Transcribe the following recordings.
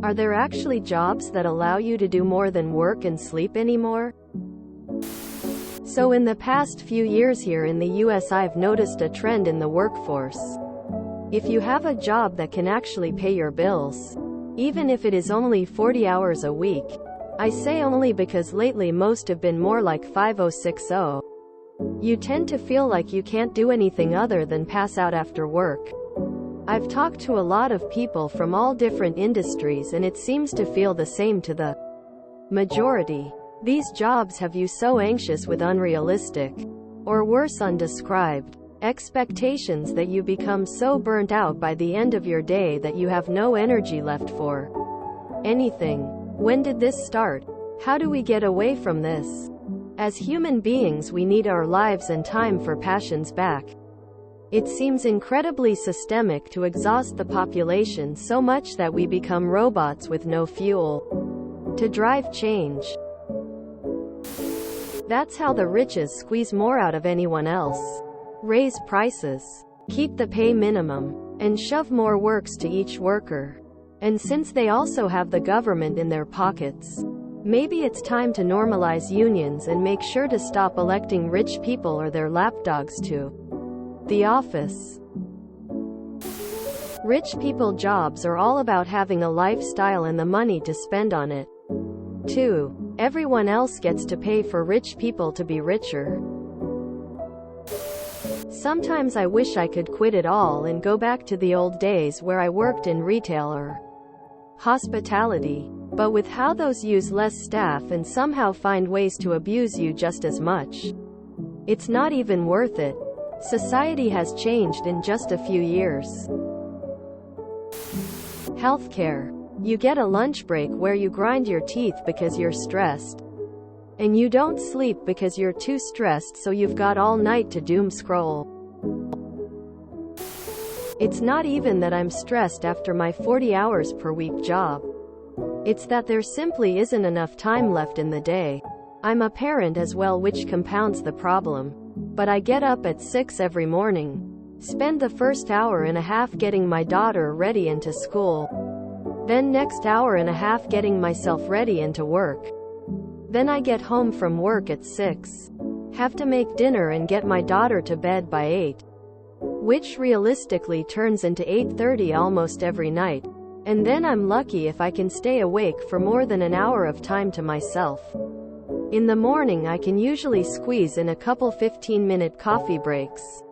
Are there actually jobs that allow you to do more than work and sleep anymore? So in the past few years here in the US, I've noticed a trend in the workforce. If you have a job that can actually pay your bills, even if it is only 40 hours a week, I say only because lately most have been more like 5060. You tend to feel like you can't do anything other than pass out after work. I've talked to a lot of people from all different industries, and it seems to feel the same to the majority. These jobs have you so anxious with unrealistic, or worse, undescribed, expectations that you become so burnt out by the end of your day that you have no energy left for anything. When did this start? How do we get away from this? As human beings, we need our lives and time for passions back. It seems incredibly systemic to exhaust the population so much that we become robots with no fuel to drive change. That's how the riches squeeze more out of anyone else. Raise prices, keep the pay minimum, and shove more works to each worker. And since they also have the government in their pockets, maybe it's time to normalize unions and make sure to stop electing rich people or their lapdogs to the office. Rich people jobs are all about having a lifestyle and the money to spend on it. 2. Everyone else gets to pay for rich people to be richer. Sometimes I wish I could quit it all and go back to the old days where I worked in retail or hospitality. But with how those use less staff and somehow find ways to abuse you just as much, it's not even worth it. Society has changed in just a few years. Healthcare. You get a lunch break where you grind your teeth because you're stressed. And you don't sleep because you're too stressed, so you've got all night to doom scroll. It's not even that I'm stressed after my 40 hours per week job. It's that there simply isn't enough time left in the day. I'm a parent as well, which compounds the problem. But I get up at 6 every morning, spend the first hour and a half getting my daughter ready into school, then next hour and a half getting myself ready into work. Then I get home from work at 6, have to make dinner and get my daughter to bed by 8, which realistically turns into 8:30 almost every night. And then I'm lucky if I can stay awake for more than an hour of time to myself. In the morning I can usually squeeze in a couple 15-minute coffee breaks.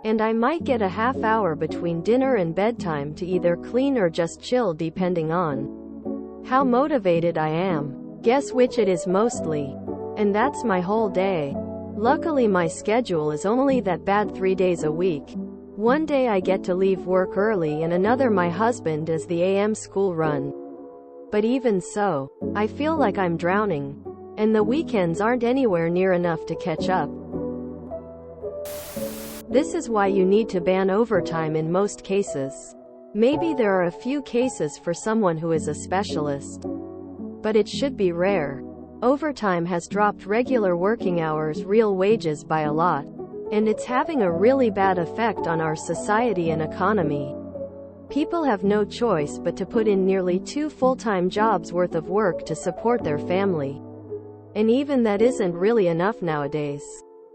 And I might get a half hour between dinner and bedtime to either clean or just chill, depending on how motivated I am. Guess which it is mostly. And that's my whole day. Luckily my schedule is only that bad 3 days a week. One day I get to leave work early and another my husband does the AM school run. But even so, I feel like I'm drowning. And the weekends aren't anywhere near enough to catch up. This is why you need to ban overtime in most cases. Maybe there are a few cases for someone who is a specialist, but it should be rare. Overtime has dropped regular working hours, real wages by a lot, and it's having a really bad effect on our society and economy. People have no choice but to put in nearly 2 full-time jobs worth of work to support their family. And even that isn't really enough nowadays.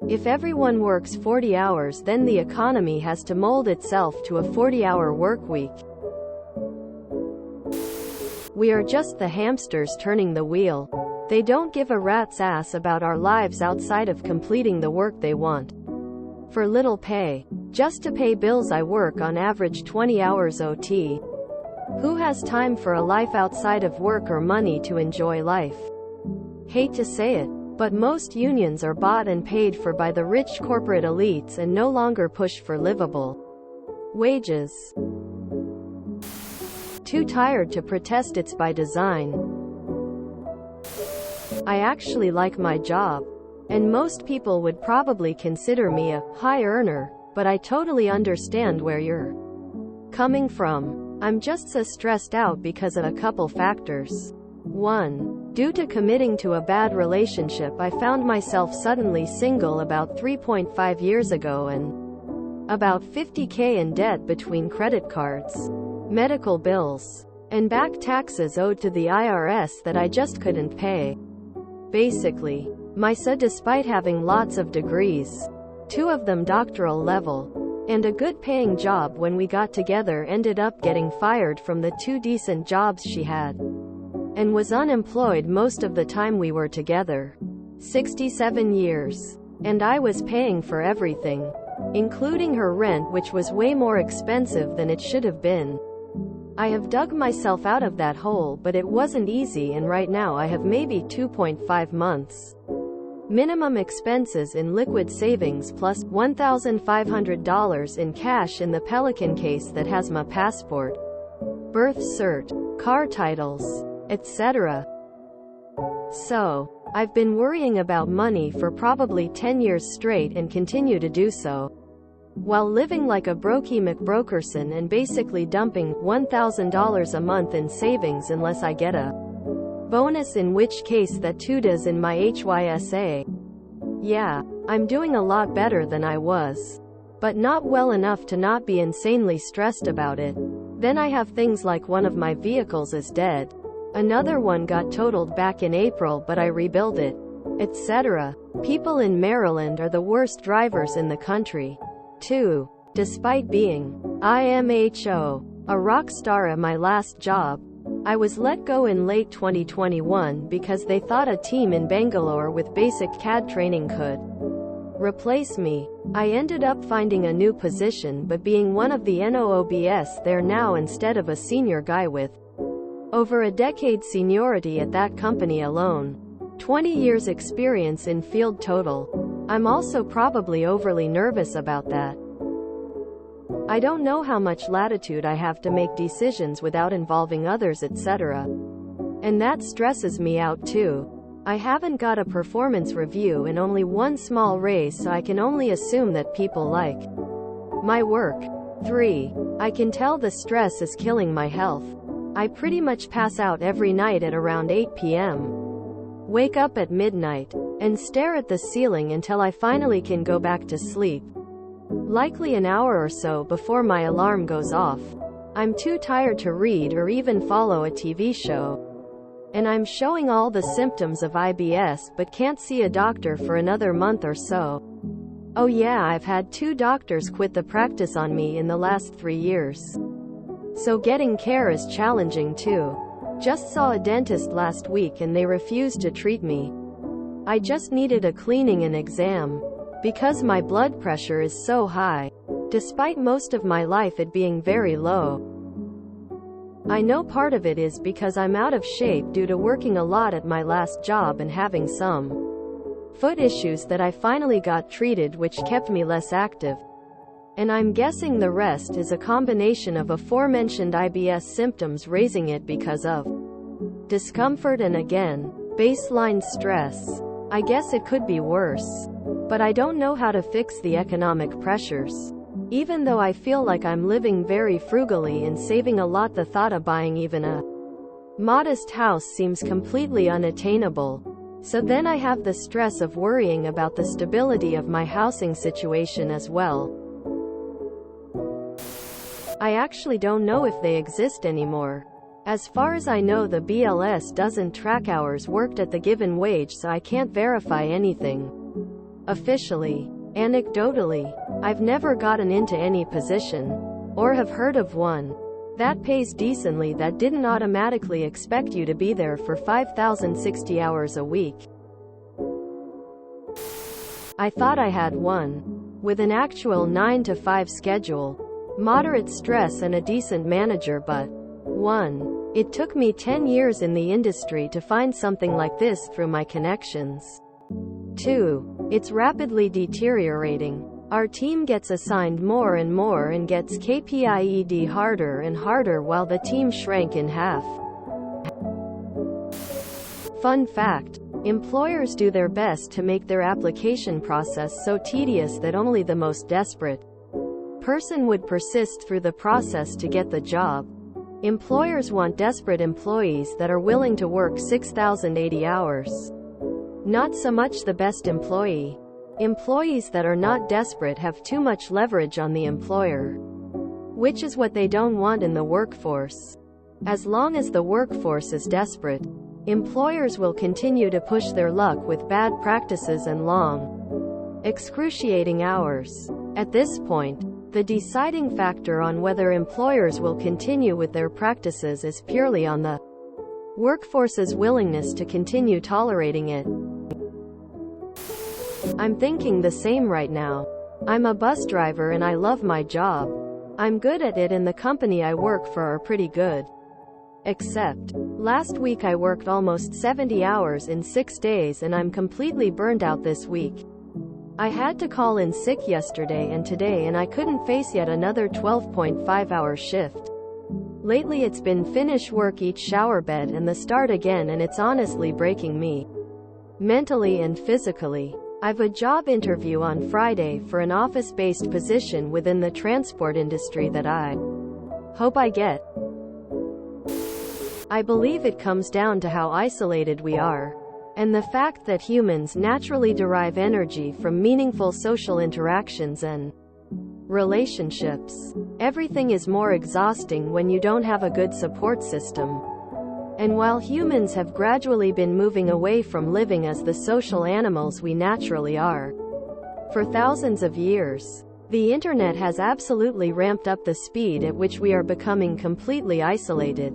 If everyone works 40 hours, then the economy has to mold itself to a 40-hour work week. We are just the hamsters turning the wheel. They don't give a rat's ass about our lives outside of completing the work they want. For little pay. Just to pay bills I work on average 20 hours OT. Who has time for a life outside of work or money to enjoy life? Hate to say it, but most unions are bought and paid for by the rich corporate elites and no longer push for livable wages. Too tired to protest, it's by design. I actually like my job, and most people would probably consider me a high earner, but I totally understand where you're coming from. I'm just so stressed out because of a couple factors. 1. Due to committing to a bad relationship, I found myself suddenly single about 3.5 years ago and about $50,000 in debt between credit cards, medical bills, and back taxes owed to the IRS that I just couldn't pay. Basically, my son, despite having lots of degrees, 2 of them doctoral level, and a good paying job when we got together, ended up getting fired from the 2 decent jobs she had, and was unemployed most of the time we were together. 67 years. And I was paying for everything, including her rent, which was way more expensive than it should have been. I have dug myself out of that hole, but it wasn't easy, and right now I have maybe 2.5 months minimum expenses in liquid savings plus $1,500 in cash in the Pelican case that has my passport, birth cert, car titles, etc. So, I've been worrying about money for probably 10 years straight and continue to do so, while living like a brokey McBrokerson and basically dumping $1,000 a month in savings unless I get a bonus, in which case that too does in my HYSA. Yeah, I'm doing a lot better than I was, but not well enough to not be insanely stressed about it. Then I have things like one of my vehicles is dead, another one got totaled back in April but I rebuilt it, etc. People in Maryland are the worst drivers in the country, too. Despite being IMHO, a rock star at my last job, I was let go in late 2021 because they thought a team in Bangalore with basic CAD training could replace me. I ended up finding a new position, but being one of the NOOBS there now instead of a senior guy with over a decade seniority at that company alone. 20 years experience in field total. I'm also probably overly nervous about that. I don't know how much latitude I have to make decisions without involving others, etc. And that stresses me out too. I haven't got a performance review and only one small raise, so I can only assume that people like my work. 3. I can tell the stress is killing my health. I pretty much pass out every night at around 8 p.m. Wake up at midnight, and stare at the ceiling until I finally can go back to sleep. Likely an hour or so before my alarm goes off. I'm too tired to read or even follow a TV show. And I'm showing all the symptoms of IBS but can't see a doctor for another month or so. Oh yeah, I've had 2 doctors quit the practice on me in the last 3 years. So getting care is challenging too. Just saw a dentist last week and they refused to treat me. I just needed a cleaning and exam, because my blood pressure is so high, despite most of my life it being very low. I know part of it is because I'm out of shape due to working a lot at my last job and having some foot issues that I finally got treated, which kept me less active. And I'm guessing the rest is a combination of aforementioned IBS symptoms raising it because of discomfort and again, baseline stress. I guess it could be worse. But I don't know how to fix the economic pressures. Even though I feel like I'm living very frugally and saving a lot, the thought of buying even a modest house seems completely unattainable. So then I have the stress of worrying about the stability of my housing situation as well. I actually don't know if they exist anymore. As far as I know, the BLS doesn't track hours worked at the given wage, so I can't verify anything officially. Anecdotally, I've never gotten into any position, or have heard of one, that pays decently that didn't automatically expect you to be there for 5,060 hours a week. I thought I had one, with an actual 9-to-5 schedule, moderate stress and a decent manager, but 1. It took me 10 years in the industry to find something like this through my connections. 2. It's rapidly deteriorating. Our team gets assigned more and more and gets KPIed harder and harder while the team shrank in half. Fun fact: employers do their best to make their application process so tedious that only the most desperate person would persist through the process to get the job. Employers want desperate employees that are willing to work 6,080 hours. Not so much the best employee. Employees that are not desperate have too much leverage on the employer, which is what they don't want in the workforce. As long as the workforce is desperate, employers will continue to push their luck with bad practices and long, excruciating hours. At this point, the deciding factor on whether employers will continue with their practices is purely on the workforce's willingness to continue tolerating it. I'm thinking the same right now. I'm a bus driver and I love my job. I'm good at it and the company I work for are pretty good. Except, last week I worked almost 70 hours in 6 days and I'm completely burned out this week. I had to call in sick yesterday and today and I couldn't face yet another 12.5-hour shift. Lately it's been finish work, eat, shower, bed, and the start again, and it's honestly breaking me. Mentally and physically. I've a job interview on Friday for an office-based position within the transport industry that I hope I get. I believe it comes down to how isolated we are, and the fact that humans naturally derive energy from meaningful social interactions and relationships. Everything is more exhausting when you don't have a good support system. And while humans have gradually been moving away from living as the social animals we naturally are, for thousands of years, the internet has absolutely ramped up the speed at which we are becoming completely isolated.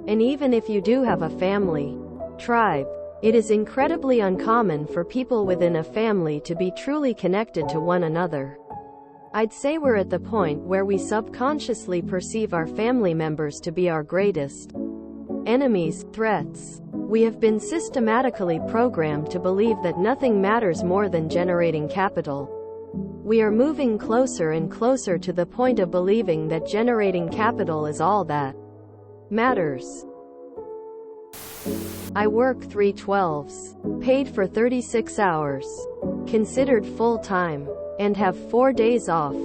And even if you do have a family, tribe, it is incredibly uncommon for people within a family to be truly connected to one another. I'd say we're at the point where we subconsciously perceive our family members to be our greatest enemies, threats. We have been systematically programmed to believe that nothing matters more than generating capital. We are moving closer and closer to the point of believing that generating capital is all that matters. I work 3/12s, paid for 36 hours, considered full-time, and have 4 days off.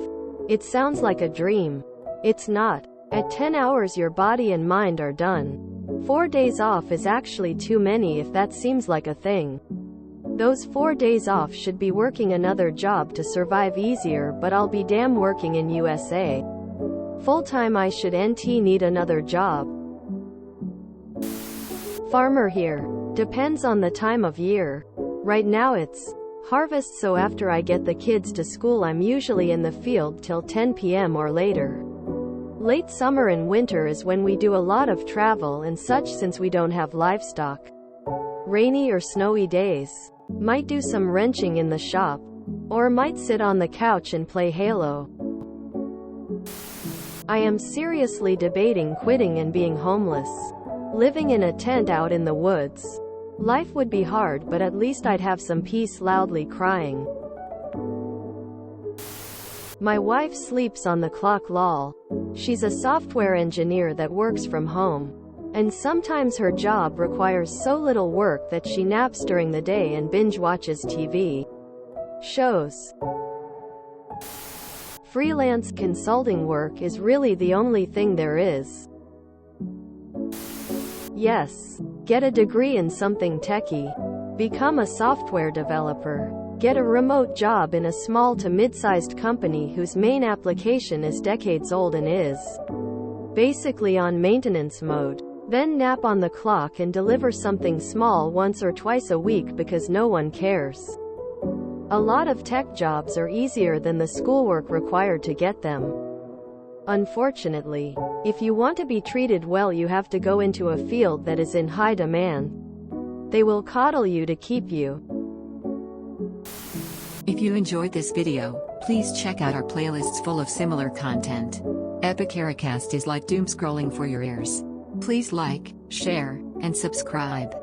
It sounds like a dream. It's not. At 10 hours your body and mind are done. 4 days off is actually too many if that seems like a thing. Those 4 days off should be working another job to survive easier, but I'll be damn working in USA. Full-time I should need another job. Farmer here. Depends on the time of year. Right now it's harvest, so after I get the kids to school I'm usually in the field till 10 p.m. or later. Late summer and winter is when we do a lot of travel and such since we don't have livestock. Rainy or snowy days. Might do some wrenching in the shop. Or might sit on the couch and play Halo. I am seriously debating quitting and being homeless. Living in a tent out in the woods. Life would be hard, but at least I'd have some peace. Loudly crying. My wife sleeps on the clock, lol. She's a software engineer that works from home. And sometimes her job requires so little work that she naps during the day and binge watches TV shows. Freelance consulting work is really the only thing there is. Yes. Get a degree in something techy. Become a software developer. Get a remote job in a small to mid-sized company whose main application is decades old and is basically on maintenance mode. Then nap on the clock and deliver something small once or twice a week because no one cares. A lot of tech jobs are easier than the schoolwork required to get them. Unfortunately, if you want to be treated well you have to go into a field that is in high demand. They will coddle you to keep you. If you enjoyed this video, please check out our playlists full of similar content. Epic Ericast is like doom scrolling for your ears. Please like, share, and subscribe.